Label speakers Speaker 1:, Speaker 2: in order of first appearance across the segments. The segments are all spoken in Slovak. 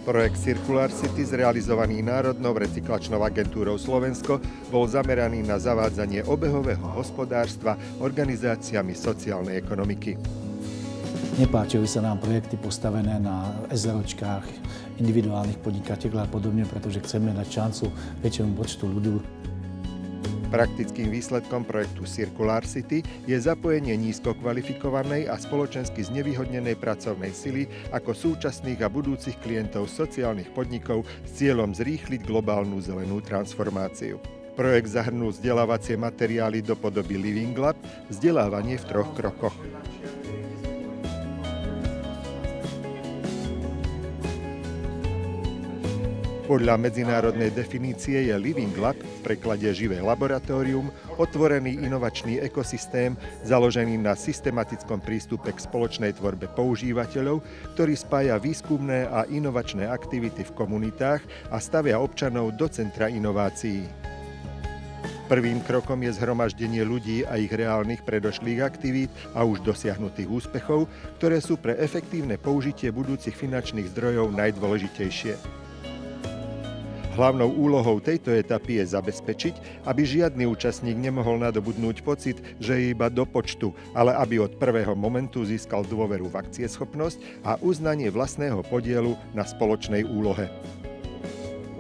Speaker 1: Projekt Circular City, zrealizovaný Národnou recyklačnou agentúrou Slovensko, bol zameraný na zavádzanie obehového hospodárstva organizáciami sociálnej ekonomiky.
Speaker 2: Nepáčili sa nám projekty postavené na SROčkách, individuálnych podnikateľov a podobne, pretože chceme dať šancu väčšiemu počtu ľudí.
Speaker 1: Praktickým výsledkom projektu Circular City je zapojenie nízko kvalifikovanej a spoločensky znevýhodnenej pracovnej sily ako súčasných a budúcich klientov sociálnych podnikov s cieľom zrýchliť globálnu zelenú transformáciu. Projekt zahrnul vzdelávacie materiály do podoby Living Lab, vzdelávanie v 3 krokoch. Podľa medzinárodnej definície je Living Lab, v preklade živé laboratórium, otvorený inovačný ekosystém založený na systematickom prístupe k spoločnej tvorbe používateľov, ktorý spája výskumné a inovačné aktivity v komunitách a stavia občanov do centra inovácií. Prvým krokom je zhromaždenie ľudí a ich reálnych predošlých aktivít a už dosiahnutých úspechov, ktoré sú pre efektívne použitie budúcich finančných zdrojov najdôležitejšie. Hlavnou úlohou tejto etapy je zabezpečiť, aby žiadny účastník nemohol nadobudnúť pocit, že je iba do počtu, ale aby od prvého momentu získal dôveru v akcieschopnosť a uznanie vlastného podielu na spoločnej úlohe.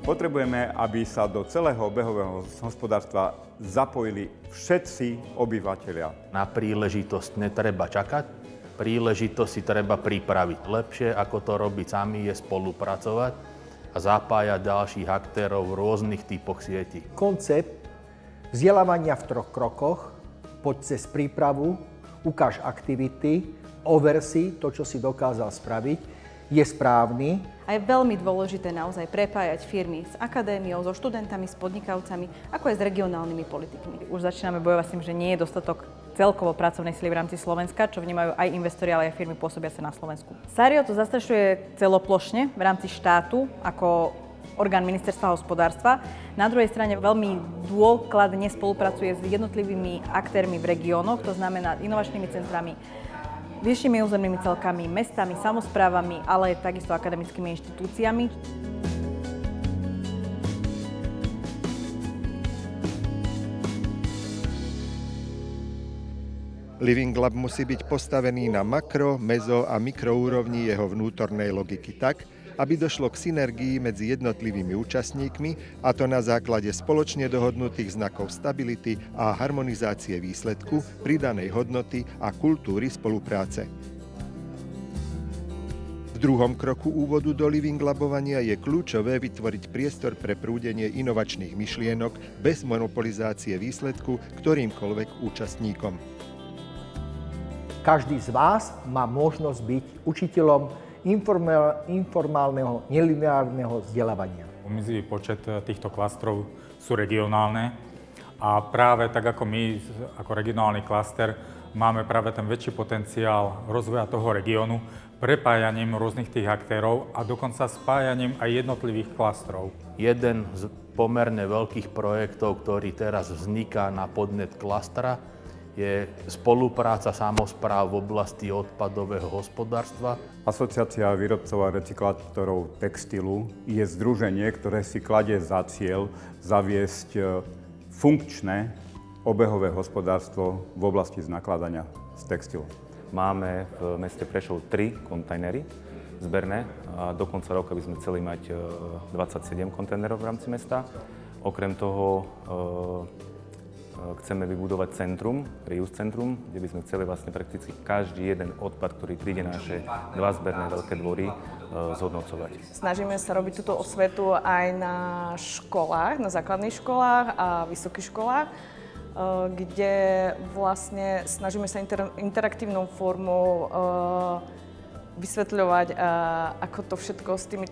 Speaker 3: Potrebujeme, aby sa do celého obehového hospodárstva zapojili všetci obyvatelia.
Speaker 4: Na príležitosť netreba čakať, príležitosť si treba pripraviť. Lepšie, ako to robiť sami, je spolupracovať a zapájať ďalších aktérov v rôznych typoch sietí.
Speaker 5: Koncept vzdelávania v 3 krokoch, poď cez prípravu, ukáž aktivity, over si to, čo si dokázal spraviť, je správny.
Speaker 6: A je veľmi dôležité naozaj prepájať firmy s akadémiou, so študentami, s podnikavcami, ako aj s regionálnymi politikmi. Už začíname bojovať s tým, že nie je dostatok celkovo pracovnej sily v rámci Slovenska, čo vnímajú aj investori, ale aj firmy pôsobiace na Slovensku. Sario to zastrešuje celoplošne v rámci štátu ako orgán ministerstva hospodárstva. Na druhej strane veľmi dôkladne spolupracuje s jednotlivými aktérmi v regiónoch, to znamená inovačnými centrami, vyššími územnými celkami, mestami, samosprávami, ale takisto akademickými inštitúciami.
Speaker 1: Living Lab musí byť postavený na makro, mezo a mikroúrovni jeho vnútornej logiky tak, aby došlo k synergii medzi jednotlivými účastníkmi, a to na základe spoločne dohodnutých znakov stability a harmonizácie výsledku, pridanej hodnoty a kultúry spolupráce. V druhom kroku úvodu do Living Labovania je kľúčové vytvoriť priestor pre prúdenie inovačných myšlienok bez monopolizácie výsledku ktorýmkoľvek účastníkom.
Speaker 5: Každý z vás má možnosť byť učiteľom informálneho, nelineárneho vzdelávania.
Speaker 7: Mizivý počet týchto klastrov sú regionálne a práve tak ako my, ako regionálny klaster, máme práve ten väčší potenciál rozvoja toho regiónu prepájaním rôznych tých aktérov a dokonca spájaním aj jednotlivých klastrov.
Speaker 4: Jeden z pomerne veľkých projektov, ktorý teraz vzniká na podnet klastra, je spolupráca samospráv v oblasti odpadového hospodárstva.
Speaker 3: Asociácia výrobcov a recyklátorov textilu je združenie, ktoré si kladie za cieľ zaviesť funkčné obehové hospodárstvo v oblasti nakladania s textilom.
Speaker 8: Máme v meste Prešov 3 kontajnery zberné a do konca roka by sme chceli mať 27 kontajnerov v rámci mesta. Okrem toho chceme vybudovať centrum, reuse centrum, kde by sme chceli vlastne prakticky každý jeden odpad, ktorý príde na naše 2 zberné veľké dvory, zhodnocovať.
Speaker 9: Snažíme sa robiť túto osvetu aj na školách, na základných školách a vysokých školách, kde vlastne snažíme sa interaktívnou formou vysvetľovať, ako to všetko s tými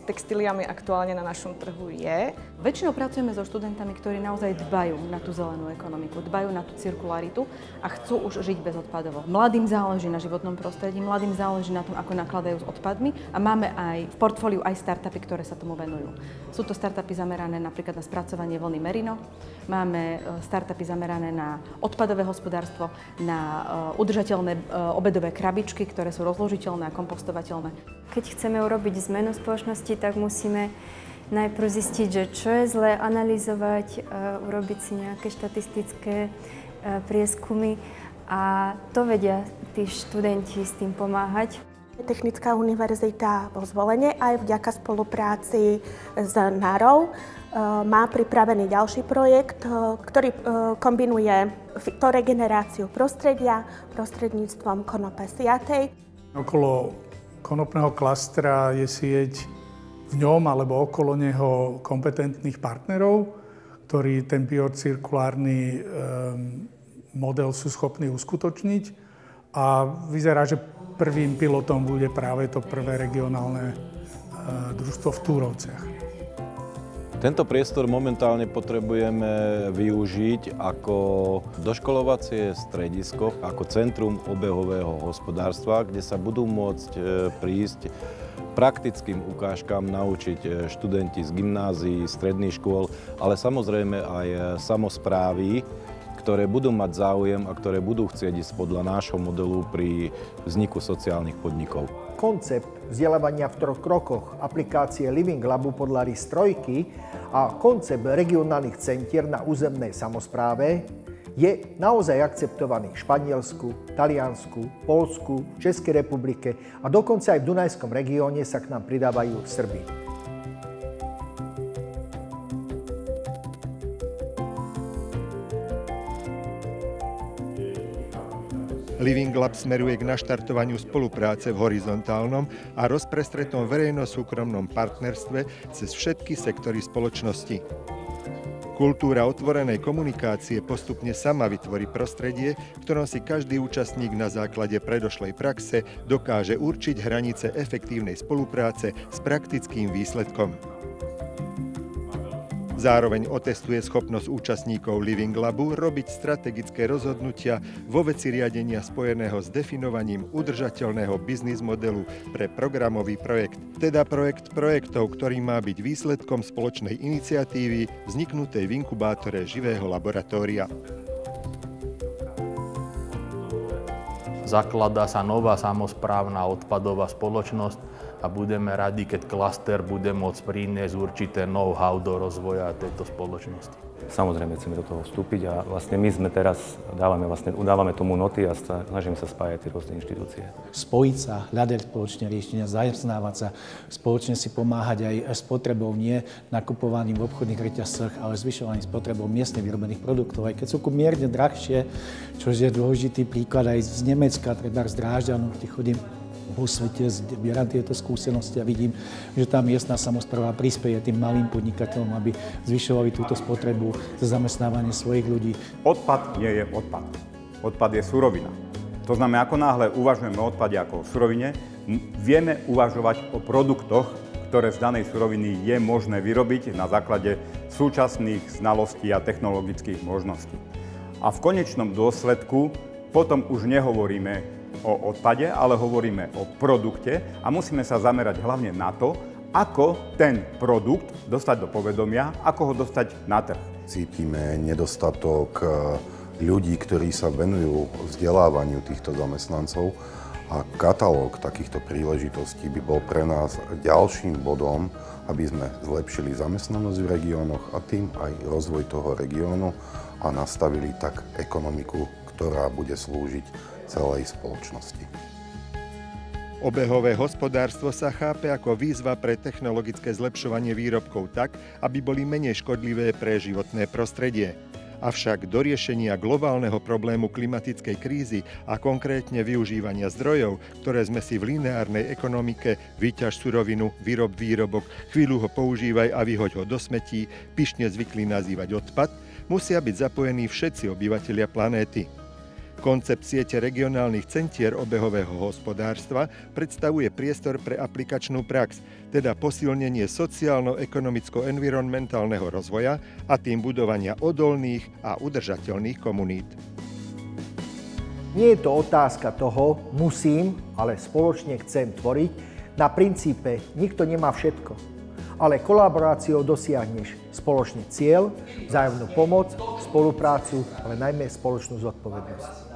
Speaker 9: textíliami aktuálne na našom trhu je.
Speaker 6: Väčšinou pracujeme so študentami, ktorí naozaj dbajú na tú zelenú ekonomiku, dbajú na tú cirkularitu a chcú už žiť bezodpadovo. Mladým záleží na životnom prostredí, mladým záleží na tom, ako nakladajú s odpadmi a máme aj v portfóliu aj startupy, ktoré sa tomu venujú. Sú to startupy zamerané napríklad na spracovanie vlny merino, máme startupy zamerané na odpadové hospodárstvo, na udržateľné obedové krabičky, ktoré sú rozložené využiteľné a kompostovateľné.
Speaker 10: Keď chceme urobiť zmenu spoločnosti, tak musíme najprv zistiť, že čo je zlé, analyzovať, urobiť si nejaké štatistické prieskumy a to vedia tí študenti s tým pomáhať.
Speaker 11: Technická univerzita vo Zvolene aj vďaka spolupráci s NARou má pripravený ďalší projekt, ktorý kombinuje fitoregeneráciu prostredia prostredníctvom konope siatej.
Speaker 12: Okolo konopného klastra je sieť v ňom alebo okolo neho kompetentných partnerov, ktorí ten biocirkulárny model sú schopní uskutočniť. A vyzerá, že prvým pilotom bude práve to prvé regionálne družstvo v Túrovciach.
Speaker 13: Tento priestor momentálne potrebujeme využiť ako doškolovacie stredisko, ako centrum obehového hospodárstva, kde sa budú môcť prísť praktickým ukážkam naučiť študenti z gymnázií, stredných škôl, ale samozrejme aj samosprávy, ktoré budú mať záujem a ktoré budú chcieť ísť podľa nášho modelu pri vzniku sociálnych podnikov.
Speaker 5: Koncept vzdelávania v 3 krokoch, aplikácie Living Labu podľa RIS 3 a koncept regionálnych centier na územnej samospráve je naozaj akceptovaný v Španielsku, Taliansku, Poľsku, Českej republike a dokonca aj v Dunajskom regióne sa k nám pridávajú Srbi.
Speaker 1: Living Lab smeruje k naštartovaniu spolupráce v horizontálnom a rozprestretom verejno-súkromnom partnerstve cez všetky sektory spoločnosti. Kultúra otvorenej komunikácie postupne sama vytvorí prostredie, v ktorom si každý účastník na základe predošlej praxe dokáže určiť hranice efektívnej spolupráce s praktickým výsledkom. Zároveň otestuje schopnosť účastníkov Living Labu robiť strategické rozhodnutia vo veci riadenia spojeného s definovaním udržateľného biznis modelu pre programový projekt. Teda projekt projektov, ktorý má byť výsledkom spoločnej iniciatívy vzniknutej v inkubátore živého laboratória.
Speaker 4: Zakladá sa nová samosprávna odpadová spoločnosť, a budeme radi, keď klaster bude môcť priniesť určité know-how do rozvoja tejto spoločnosti.
Speaker 8: Samozrejme chceme do toho vstúpiť a vlastne my sme teraz, udávame tomu noty a snažíme sa spájať tie rôzne inštitúcie.
Speaker 2: Spojiť sa, hľadať spoločne riešenia, zamestnávať sa, spoločne si pomáhať aj spotrebou, nie nakupovaním v obchodných reťazcoch, ale zvyšovaním spotrebou miestne vyrobených produktov. Aj keď sú mierne drahšie, čo je dôležitý príklad aj z Nemecka, treba z Drážďanov, kde chodím vo svete, zbieram tieto skúsenosti a vidím, že tá miestna samospráva prispieje tým malým podnikateľom, aby zvyšovali túto spotrebu za zamestnávanie svojich ľudí.
Speaker 3: Odpad nie je odpad. Odpad je surovina. To znamená, ako náhle uvažujeme o odpade ako o surovine, vieme uvažovať o produktoch, ktoré z danej suroviny je možné vyrobiť na základe súčasných znalostí a technologických možností. A v konečnom dôsledku potom už nehovoríme o odpade, ale hovoríme o produkte a musíme sa zamerať hlavne na to, ako ten produkt dostať do povedomia, ako ho dostať na trh.
Speaker 14: Cítime nedostatok ľudí, ktorí sa venujú vzdelávaniu týchto zamestnancov a katalóg takýchto príležitostí by bol pre nás ďalším bodom, aby sme zlepšili zamestnanosť v regiónoch a tým aj rozvoj toho regiónu a nastavili tak ekonomiku, ktorá bude slúžiť celej spoločnosti.
Speaker 1: Obehové hospodárstvo sa chápe ako výzva pre technologické zlepšovanie výrobkov tak, aby boli menej škodlivé pre životné prostredie. Avšak do riešenia globálneho problému klimatickej krízy a konkrétne využívania zdrojov, ktoré sme si v lineárnej ekonomike vyťaž surovinu, vyrob výrobok, chvíľu ho používaj a vyhoď ho do smetí, pyšne zvykli nazývať odpad, musia byť zapojení všetci obyvatelia planéty. Koncept siete regionálnych centier obehového hospodárstva predstavuje priestor pre aplikačnú prax, teda posilnenie sociálno-ekonomicko-environmentálneho rozvoja a tým budovania odolných a udržateľných komunít.
Speaker 5: Nie je to otázka toho, musím, ale spoločne chcem tvoriť. Na princípe nikto nemá všetko, ale kolaboráciou dosiahneš spoločný cieľ, vzájomnú pomoc, spoluprácu, ale najmä spoločnú zodpovednosť.